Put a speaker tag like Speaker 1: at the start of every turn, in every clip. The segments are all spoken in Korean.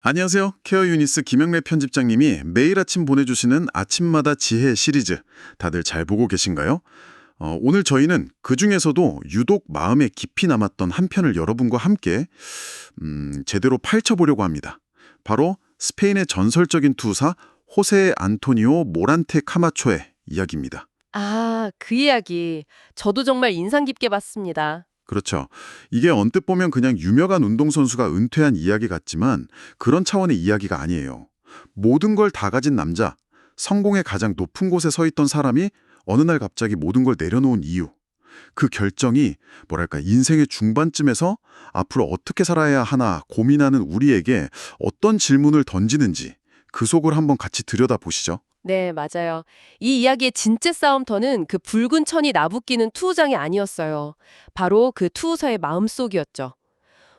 Speaker 1: 안녕하세요. 케어 유니스 김영래 편집장님이 매일 아침 보내주시는 아침마다 지혜 시리즈 다들 잘 보고 계신가요? 오늘 저희는 그중에서도 유독 마음에 깊이 남았던 한 편을 여러분과 함께 제대로 파헤쳐보려고 합니다. 바로 스페인의 전설적인 투사 호세 안토니오 모란테 카마초의 이야기입니다.
Speaker 2: 아, 그 이야기. 저도 정말 인상 깊게 봤습니다.
Speaker 1: 그렇죠. 이게 언뜻 보면 그냥 유명한 운동선수가 은퇴한 이야기 같지만 그런 차원의 이야기가 아니에요. 모든 걸 다 가진 남자, 성공의 가장 높은 곳에 서 있던 사람이 어느 날 갑자기 모든 걸 내려놓은 이유. 그 결정이 뭐랄까 인생의 중반쯤에서 앞으로 어떻게 살아야 하나 고민하는 우리에게 어떤 질문을 던지는지 그 속을 한번 같이 들여다보시죠.
Speaker 2: 네, 맞아요. 이 이야기의 진짜 싸움터는 그 붉은 천이 나부끼는 투우장이 아니었어요. 바로 그 투우서의 마음속이었죠.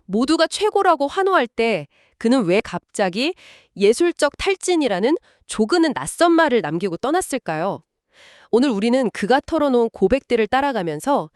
Speaker 2: 모두가 최고라고 환호할 때 그는 왜 갑자기 예술적 탈진이라는 조그는 낯선 말을 남기고 떠났을까요? 오늘 우리는 그가 털어놓은 고백들을 따라가면서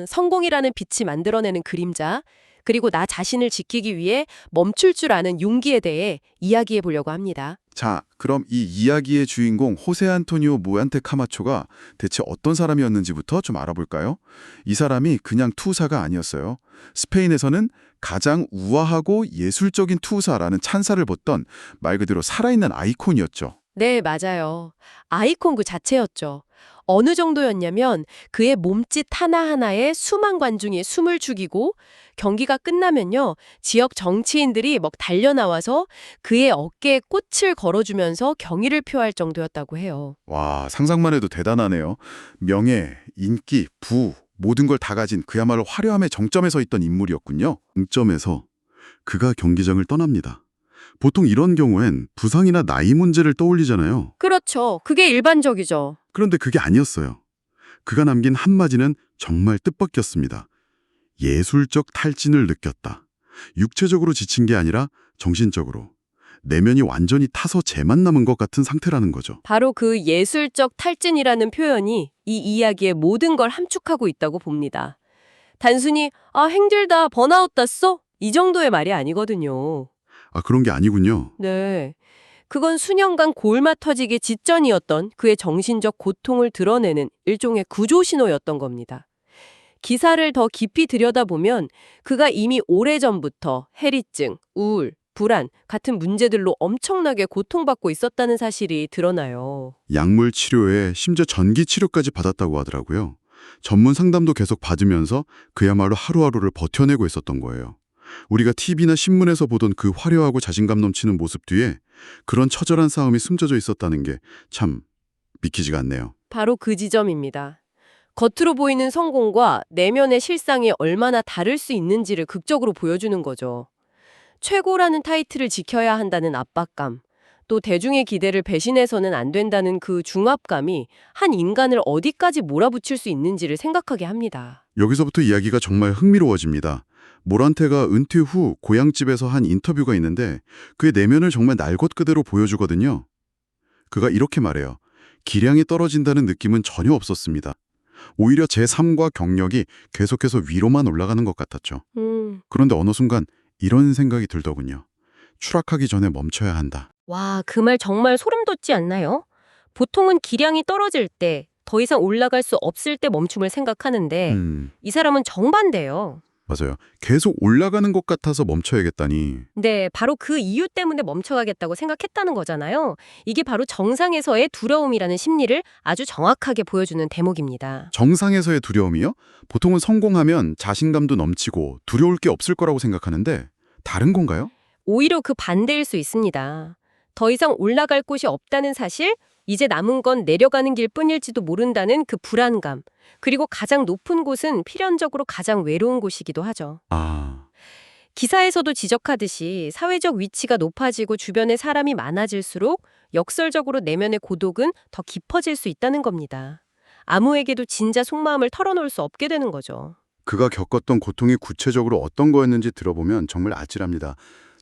Speaker 2: 성공이라는 빛이 만들어내는 그림자, 그리고 나 자신을 지키기 위해 멈출 줄 아는 용기에 대해 이야기해 보려고 합니다.
Speaker 1: 자, 그럼 이 이야기의 주인공 호세 안토니오 모란테 카마초가 대체 어떤 사람이었는지부터 좀 알아볼까요? 이 사람이 그냥 투사가 아니었어요. 스페인에서는 가장 우아하고 예술적인 투사라는 찬사를 받던 말 그대로 살아있는 아이콘이었죠.
Speaker 2: 네, 맞아요. 아이콘 그 자체였죠. 어느 정도였냐면 그의 몸짓 하나하나에 수만 관중이 숨을 죽이고 경기가 끝나면요. 지역 정치인들이 막 달려나와서 그의 어깨에 꽃을 걸어주면서 경의를 표할 정도였다고 해요.
Speaker 1: 와, 상상만 해도 대단하네요. 명예, 인기, 부, 모든 걸 다 가진 그야말로 화려함의 정점에 서 있던 인물이었군요. 정점에서 그가 경기장을 떠납니다. 보통 이런 경우엔 부상이나 나이 문제를 떠올리잖아요.
Speaker 2: 그렇죠. 그게 일반적이죠.
Speaker 1: 그런데 그게 아니었어요. 그가 남긴 한마디는 정말 뜻밖이었습니다. 예술적 탈진을 느꼈다. 육체적으로 지친 게 아니라 정신적으로. 내면이 완전히 타서 재만 남은 것 같은 상태라는 거죠.
Speaker 2: 바로 그 예술적 탈진이라는 표현이 이 이야기의 모든 걸 함축하고 있다고 봅니다. 단순히 힘들다, 번아웃 났어? 이 정도의 말이 아니거든요.
Speaker 1: 아, 그런 게 아니군요.
Speaker 2: 네. 그건 수년간 골마 터지기 직전이었던 그의 정신적 고통을 드러내는 일종의 구조 신호였던 겁니다. 기사를 더 깊이 들여다보면 그가 이미 오래전부터 해리증, 우울, 불안 같은 문제들로 엄청나게 고통받고 있었다는 사실이 드러나요.
Speaker 1: 약물 치료에 심지어 전기 치료까지 받았다고 하더라고요. 전문 상담도 계속 받으면서 그야말로 하루하루를 버텨내고 있었던 거예요. 우리가 TV나 신문에서 보던 그 화려하고 자신감 넘치는 모습 뒤에 그런 처절한 싸움이 숨겨져 있었다는 게 참 믿기지가 않네요.
Speaker 2: 바로 그 지점입니다. 겉으로 보이는 성공과 내면의 실상이 얼마나 다를 수 있는지를 극적으로 보여주는 거죠. 최고라는 타이틀을 지켜야 한다는 압박감, 또 대중의 기대를 배신해서는 안 된다는 그 중압감이 한 인간을 어디까지 몰아붙일 수 있는지를 생각하게 합니다.
Speaker 1: 여기서부터 이야기가 정말 흥미로워집니다. 모란테가 은퇴 후 고향집에서 한 인터뷰가 있는데 그의 내면을 정말 날 것 그대로 보여주거든요. 그가 이렇게 말해요. 기량이 떨어진다는 느낌은 전혀 없었습니다. 오히려 제 삶과 경력이 계속해서 위로만 올라가는 것 같았죠. 그런데 어느 순간 이런 생각이 들더군요. 추락하기 전에 멈춰야 한다.
Speaker 2: 와, 그 말 정말 소름 돋지 않나요? 보통은 기량이 떨어질 때, 더 이상 올라갈 수 없을 때 멈춤을 생각하는데 이 사람은 정반대예요.
Speaker 1: 맞아요. 계속 올라가는 것 같아서 멈춰야겠다니.
Speaker 2: 네, 바로 그 이유 때문에 멈춰가겠다고 생각했다는 거잖아요. 이게 바로 정상에서의 두려움이라는 심리를 아주 정확하게 보여주는 대목입니다.
Speaker 1: 정상에서의 두려움이요? 보통은 성공하면 자신감도 넘치고 두려울 게 없을 거라고 생각하는데 다른 건가요?
Speaker 2: 오히려 그 반대일 수 있습니다. 더 이상 올라갈 곳이 없다는 사실, 이제 남은 건 내려가는 길 뿐일지도 모른다는 그 불안감, 그리고 가장 높은 곳은 필연적으로 가장 외로운 곳이기도 하죠.
Speaker 1: 아,
Speaker 2: 기사에서도 지적하듯이 사회적 위치가 높아지고 주변에 사람이 많아질수록 역설적으로 내면의 고독은 더 깊어질 수 있다는 겁니다. 아무에게도 진짜 속마음을 털어놓을 수 없게 되는 거죠.
Speaker 1: 그가 겪었던 고통이 구체적으로 어떤 거였는지 들어보면 정말 아찔합니다.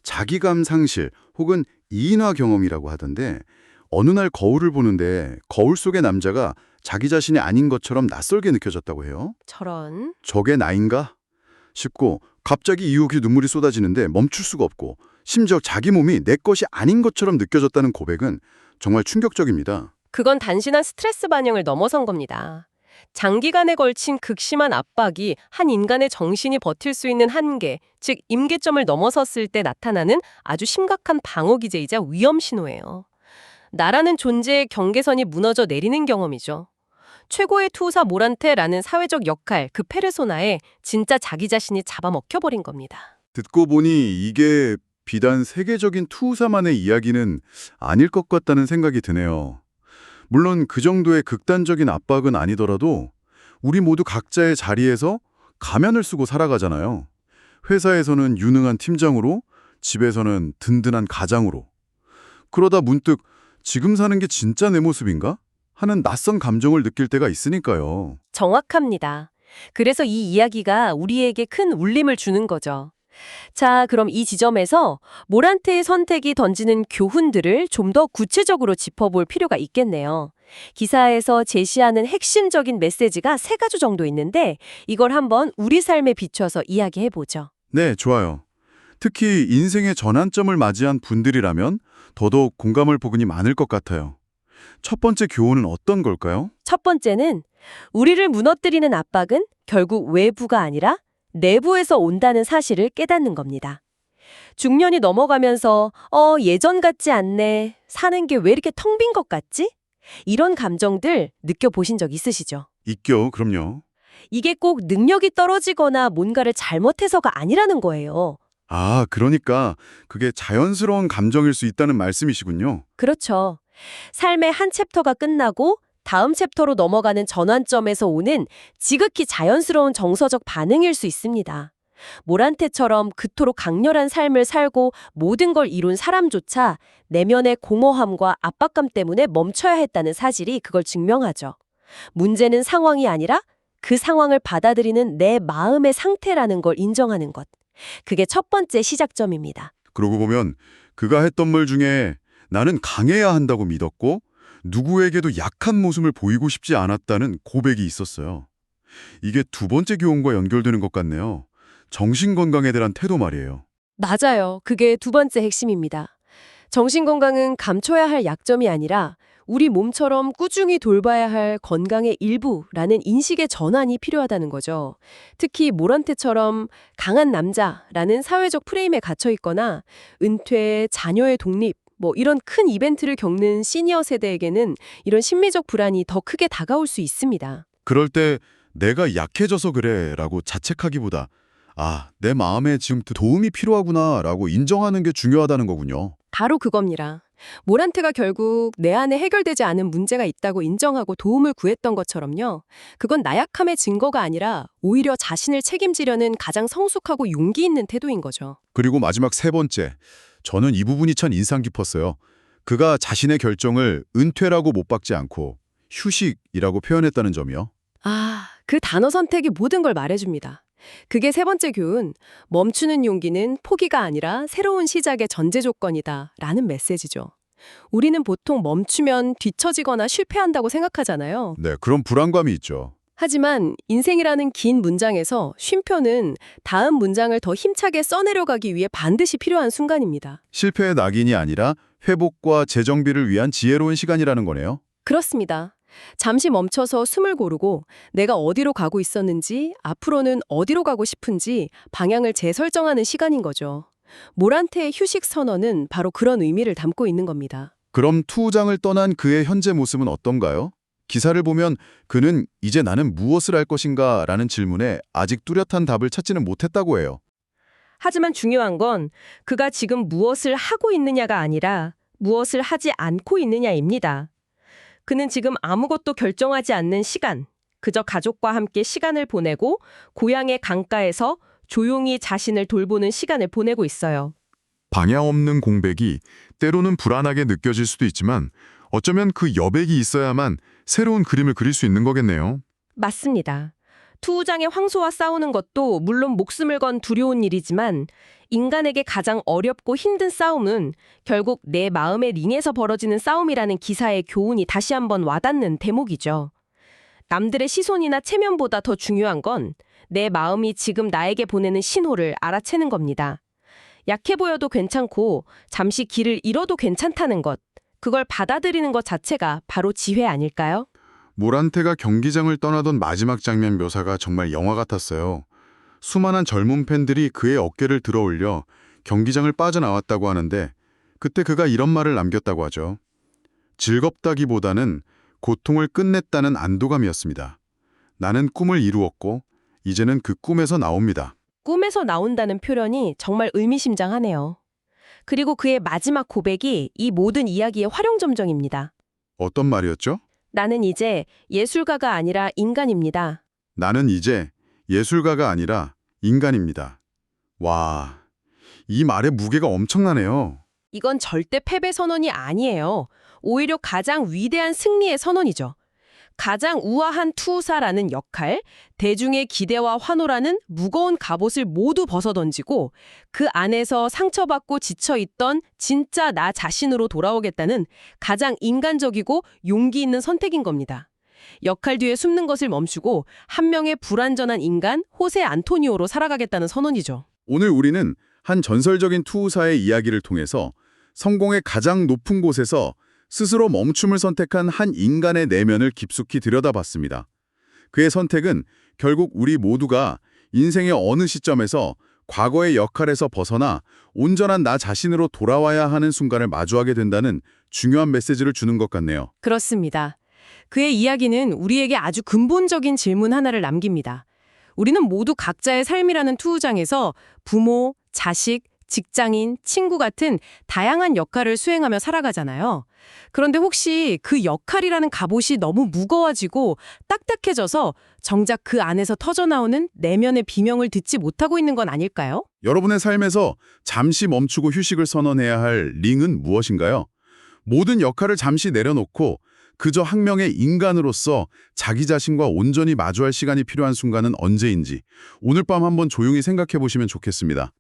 Speaker 1: 자기감 상실 혹은 이인화 경험이라고 하던데 어느 날 거울을 보는데 거울 속의 남자가 자기 자신이 아닌 것처럼 낯설게 느껴졌다고 해요.
Speaker 2: 저런.
Speaker 1: 저게 나인가 싶고 갑자기 이후 그 눈물이 쏟아지는데 멈출 수가 없고 심지어 자기 몸이 내 것이 아닌 것처럼 느껴졌다는 고백은 정말 충격적입니다.
Speaker 2: 그건 단순한 스트레스 반영을 넘어선 겁니다. 장기간에 걸친 극심한 압박이 한 인간의 정신이 버틸 수 있는 한계, 즉 임계점을 넘어섰을 때 나타나는 아주 심각한 방어 기제이자 위험 신호예요. 나라는 존재의 경계선이 무너져 내리는 경험이죠. 최고의 투사 모란테라는 사회적 역할, 그 페르소나에 진짜 자기 자신이 잡아먹혀버린 겁니다.
Speaker 1: 듣고 보니 이게 비단 세계적인 투사만의 이야기는 아닐 것 같다는 생각이 드네요. 물론 그 정도의 극단적인 압박은 아니더라도 우리 모두 각자의 자리에서 가면을 쓰고 살아가잖아요. 회사에서는 유능한 팀장으로, 집에서는 든든한 가장으로. 그러다 문득 지금 사는 게 진짜 내 모습인가? 하는 낯선 감정을 느낄 때가 있으니까요.
Speaker 2: 정확합니다. 그래서 이 이야기가 우리에게 큰 울림을 주는 거죠. 자, 그럼 이 지점에서 모란테의 선택이 던지는 교훈들을 좀 더 구체적으로 짚어볼 필요가 있겠네요. 기사에서 제시하는 핵심적인 메시지가 3가지 정도 있는데 이걸 한번 우리 삶에 비춰서 이야기해보죠.
Speaker 1: 네, 좋아요. 특히 인생의 전환점을 맞이한 분들이라면 더더욱 공감할 부분이 많을 것 같아요. 첫 번째 교훈은 어떤 걸까요?
Speaker 2: 첫 번째는 우리를 무너뜨리는 압박은 결국 외부가 아니라 내부에서 온다는 사실을 깨닫는 겁니다. 중년이 넘어가면서 예전 같지 않네. 사는 게 왜 이렇게 텅 빈 것 같지? 이런 감정들 느껴보신 적 있으시죠?
Speaker 1: 있죠, 그럼요.
Speaker 2: 이게 꼭 능력이 떨어지거나 뭔가를 잘못해서가 아니라는 거예요.
Speaker 1: 아, 그러니까 그게 자연스러운 감정일 수 있다는 말씀이시군요.
Speaker 2: 그렇죠. 삶의 한 챕터가 끝나고 다음 챕터로 넘어가는 전환점에서 오는 지극히 자연스러운 정서적 반응일 수 있습니다. 모란테처럼 그토록 강렬한 삶을 살고 모든 걸 이룬 사람조차 내면의 공허함과 압박감 때문에 멈춰야 했다는 사실이 그걸 증명하죠. 문제는 상황이 아니라 그 상황을 받아들이는 내 마음의 상태라는 걸 인정하는 것. 그게 첫 번째 시작점입니다.
Speaker 1: 그러고 보면 그가 했던 말 중에 나는 강해야 한다고 믿었고 누구에게도 약한 모습을 보이고 싶지 않았다는 고백이 있었어요. 이게 두 번째 교훈과 연결되는 것 같네요. 정신건강에 대한 태도 말이에요.
Speaker 2: 맞아요. 그게 두 번째 핵심입니다. 정신건강은 감춰야 할 약점이 아니라 우리 몸처럼 꾸준히 돌봐야 할 건강의 일부라는 인식의 전환이 필요하다는 거죠. 특히 모란테처럼 강한 남자라는 사회적 프레임에 갇혀 있거나 은퇴, 자녀의 독립, 이런 큰 이벤트를 겪는 시니어 세대에게는 이런 심리적 불안이 더 크게 다가올 수 있습니다.
Speaker 1: 그럴 때 내가 약해져서 그래 라고 자책하기보다 내 마음에 지금 도움이 필요하구나 라고 인정하는 게 중요하다는 거군요.
Speaker 2: 바로 그겁니다. 모란테가 결국 내 안에 해결되지 않은 문제가 있다고 인정하고 도움을 구했던 것처럼요. 그건 나약함의 증거가 아니라 오히려 자신을 책임지려는 가장 성숙하고 용기 있는 태도인 거죠.
Speaker 1: 그리고 마지막 세 번째, 저는 이 부분이 참 인상 깊었어요. 그가 자신의 결정을 은퇴라고 못 박지 않고 휴식이라고 표현했다는 점이요.
Speaker 2: 그 단어 선택이 모든 걸 말해줍니다. 그게 세 번째 교훈, 멈추는 용기는 포기가 아니라 새로운 시작의 전제 조건이다 라는 메시지죠. 우리는 보통 멈추면 뒤처지거나 실패한다고 생각하잖아요.
Speaker 1: 네, 그런 불안감이 있죠.
Speaker 2: 하지만 인생이라는 긴 문장에서 쉼표는 다음 문장을 더 힘차게 써내려가기 위해 반드시 필요한 순간입니다.
Speaker 1: 실패의 낙인이 아니라 회복과 재정비를 위한 지혜로운 시간이라는 거네요.
Speaker 2: 그렇습니다. 잠시 멈춰서 숨을 고르고 내가 어디로 가고 있었는지, 앞으로는 어디로 가고 싶은지 방향을 재설정하는 시간인 거죠. 모란테의 휴식 선언은 바로 그런 의미를 담고 있는 겁니다.
Speaker 1: 그럼 투우장을 떠난 그의 현재 모습은 어떤가요? 기사를 보면 그는 이제 나는 무엇을 할 것인가 라는 질문에 아직 뚜렷한 답을 찾지는 못했다고 해요.
Speaker 2: 하지만 중요한 건 그가 지금 무엇을 하고 있느냐가 아니라 무엇을 하지 않고 있느냐입니다. 그는 지금 아무것도 결정하지 않는 시간, 그저 가족과 함께 시간을 보내고 고향의 강가에서 조용히 자신을 돌보는 시간을 보내고 있어요.
Speaker 3: 방향 없는 공백이 때로는 불안하게 느껴질 수도 있지만 어쩌면 그 여백이 있어야만 새로운 그림을 그릴 수 있는 거겠네요.
Speaker 2: 맞습니다. 투우장의 황소와 싸우는 것도 물론 목숨을 건 두려운 일이지만 인간에게 가장 어렵고 힘든 싸움은 결국 내 마음의 링에서 벌어지는 싸움이라는 기사의 교훈이 다시 한번 와닿는 대목이죠. 남들의 시선이나 체면보다 더 중요한 건 내 마음이 지금 나에게 보내는 신호를 알아채는 겁니다. 약해 보여도 괜찮고 잠시 길을 잃어도 괜찮다는 것. 그걸 받아들이는 것 자체가 바로 지혜 아닐까요?
Speaker 3: 모란테가 경기장을 떠나던 마지막 장면 묘사가 정말 영화 같았어요. 수많은 젊은 팬들이 그의 어깨를 들어올려 경기장을 빠져나왔다고 하는데 그때 그가 이런 말을 남겼다고 하죠. 즐겁다기보다는 고통을 끝냈다는 안도감이었습니다. 나는 꿈을 이루었고 이제는 그 꿈에서 나옵니다.
Speaker 2: 꿈에서 나온다는 표현이 정말 의미심장하네요. 그리고 그의 마지막 고백이 이 모든 이야기의 활용점정입니다.
Speaker 3: 어떤 말이었죠?
Speaker 2: 나는 이제 예술가가 아니라 인간입니다.
Speaker 3: 나는 이제 예술가가 아니라 인간입니다. 와, 이 말의 무게가 엄청나네요.
Speaker 2: 이건 절대 패배 선언이 아니에요. 오히려 가장 위대한 승리의 선언이죠. 가장 우아한 투사라는 역할, 대중의 기대와 환호라는 무거운 갑옷을 모두 벗어던지고 그 안에서 상처받고 지쳐있던 진짜 나 자신으로 돌아오겠다는 가장 인간적이고 용기 있는 선택인 겁니다. 역할 뒤에 숨는 것을 멈추고 한 명의 불완전한 인간, 호세 안토니오로 살아가겠다는 선언이죠.
Speaker 1: 오늘 우리는 한 전설적인 투우사의 이야기를 통해서 성공의 가장 높은 곳에서 스스로 멈춤을 선택한 한 인간의 내면을 깊숙이 들여다봤습니다. 그의 선택은 결국 우리 모두가 인생의 어느 시점에서 과거의 역할에서 벗어나 온전한 나 자신으로 돌아와야 하는 순간을 마주하게 된다는 중요한 메시지를 주는 것 같네요.
Speaker 2: 그렇습니다. 그의 이야기는 우리에게 아주 근본적인 질문 하나를 남깁니다. 우리는 모두 각자의 삶이라는 투우장에서 부모, 자식, 직장인, 친구 같은 다양한 역할을 수행하며 살아가잖아요. 그런데 혹시 그 역할이라는 갑옷이 너무 무거워지고 딱딱해져서 정작 그 안에서 터져나오는 내면의 비명을 듣지 못하고 있는 건 아닐까요?
Speaker 1: 여러분의 삶에서 잠시 멈추고 휴식을 선언해야 할 링은 무엇인가요? 모든 역할을 잠시 내려놓고 그저 한 명의 인간으로서 자기 자신과 온전히 마주할 시간이 필요한 순간은 언제인지 오늘 밤 한번 조용히 생각해 보시면 좋겠습니다.